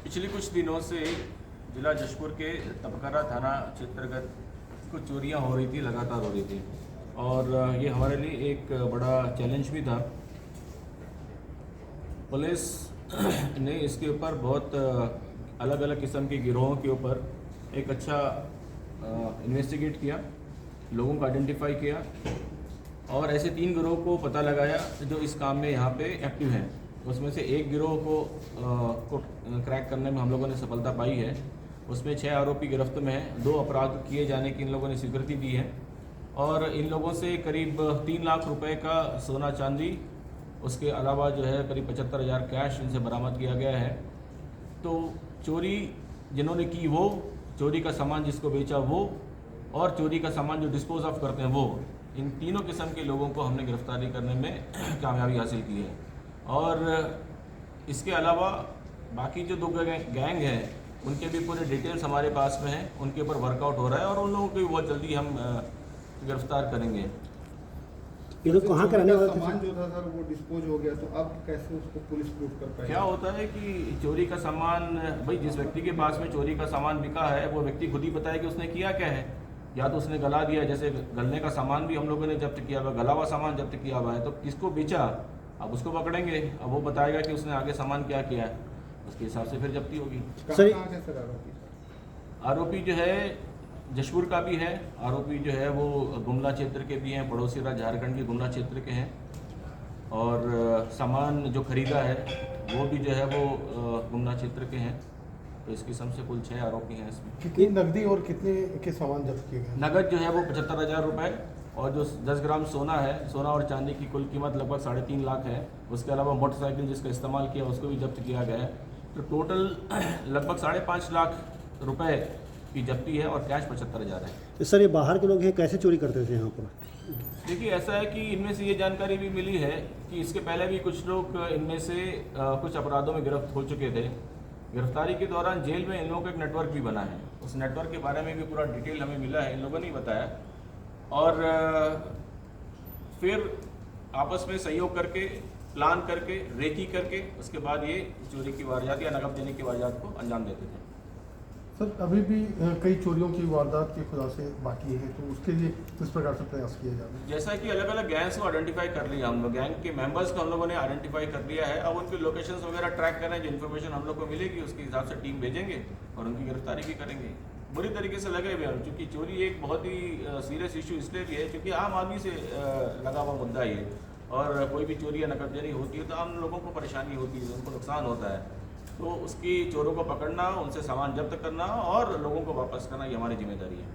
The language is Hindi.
पिछले कुछ दिनों से जिला जशपुर के तपकरा थाना क्षेत्रगत कुछ चोरियां हो रही थी, लगातार हो रही थी और ये हमारे लिए एक बड़ा चैलेंज भी था। पुलिस ने इसके ऊपर बहुत अलग अलग किस्म के गिरोहों के ऊपर एक अच्छा इन्वेस्टिगेट किया, लोगों को आइडेंटिफाई किया और ऐसे 3 गिरोह को पता लगाया जो इस काम में यहाँ पे एक्टिव हैं। उसमें से एक गिरोह को क्रैक करने में हम लोगों ने सफलता पाई है। उसमें 6 आरोपी गिरफ्त में हैं। 2 अपराध किए जाने की इन लोगों ने स्वीकृति दी है और इन लोगों से करीब 3 लाख रुपए का सोना चांदी, उसके अलावा जो है करीब 75,000 कैश इनसे बरामद किया गया है। तो चोरी जिन्होंने की वो, चोरी का सामान जिसको बेचा वो और चोरी का सामान जो डिस्पोज ऑफ करते हैं वो, इन तीनों किस्म के लोगों को हमने गिरफ्तारी करने में कामयाबी हासिल की है। और इसके अलावा बाकी जो 2 गैंग हैं उनके भी पूरे डिटेल्स हमारे पास में हैं, उनके ऊपर वर्कआउट हो रहा है और उन लोगों को भी बहुत जल्दी हम गिरफ्तार करेंगे। ये लोग कहाँ का रहने वाला था? सामान जो था सर वो डिस्पोज हो गया, तो अब कैसे उसको पुलिस प्रूफ कर पाएगी? क्या होता है कि चोरी का सामान, भाई जिस व्यक्ति के पास में चोरी का सामान बिका है वो व्यक्ति खुद ही बताए कि उसने किया क्या है। या तो उसने गला दिया, जैसे गलने का सामान भी हम लोगों ने जब्त किया हुआ, गला हुआ सामान जब्त किया हुआ है, तो किसको बेचा अब उसको पकड़ेंगे, अब वो बताएगा कि उसने आगे सामान क्या किया है, उसके हिसाब से फिर जब्ती होगी। कहाँ के सर आरोपी जो है जशपुर का भी है, आरोपी जो है वो गुमला क्षेत्र के भी हैं, पड़ोसी राज्य झारखंड के गुमला क्षेत्र के हैं और सामान जो खरीदा है वो भी जो है वो गुमला क्षेत्र के हैं। तो इस किस्म से कुल 6 आरोपी हैं इसमें। कितनी नकदी और कितने के सामान जब्त किए गए? नगद जो है वो 75,000 रुपये और जो 10 ग्राम सोना है, सोना और चांदी की कुल कीमत लगभग 3.5 लाख है। उसके अलावा मोटरसाइकिल जिसका इस्तेमाल किया उसको भी जब्त किया गया है। तो टोटल लगभग 5.5 लाख रुपए की जब्ती है और कैश 75,000 है। तो सर ये बाहर के लोग हैं, कैसे चोरी करते थे यहाँ पर? देखिए ऐसा है कि इनमें से ये जानकारी भी मिली है कि इसके पहले भी कुछ लोग इनमें से कुछ अपराधों में गिरफ्त हो चुके थे। गिरफ्तारी के दौरान जेल में इन लोगों का एक नेटवर्क भी बना है, उस नेटवर्क के बारे में भी पूरा डिटेल हमें मिला है, इन लोगों ने ही बताया। और फिर आपस में सहयोग करके, प्लान करके, रेकी करके उसके बाद ये चोरी की वारदात या नकद देने की वारदात को अंजाम देते थे। सर अभी भी कई चोरियों की वारदात के खुलासे बाकी हैं, तो उसके लिए किस प्रकार से प्रयास किए जा रहे हैं? जैसा कि अलग अलग गैंग्स को आइडेंटिफाई कर लिया हम लोग, गैंग के मेंबर्स को हम लोगों ने आइडेंटिफाई कर लिया है। अब उनकी लोकेशंस वगैरह ट्रैक करें, जो इन्फॉर्मेशन हम लोग को मिलेगी उसके हिसाब से टीम भेजेंगे और उनकी गिरफ्तारी भी करेंगे। बुरी तरीके से लगे हुए हैं क्योंकि चोरी एक बहुत ही सीरियस इशू इसलिए भी है क्योंकि आम आदमी से लगा हुआ मुद्दा ही है और कोई भी चोरी या नकदजरी होती है तो आम लोगों को परेशानी होती है, उनको नुकसान होता है। तो उसकी चोरों को पकड़ना, उनसे सामान जब्त करना और लोगों को वापस करना ये हमारी जिम्मेदारी है।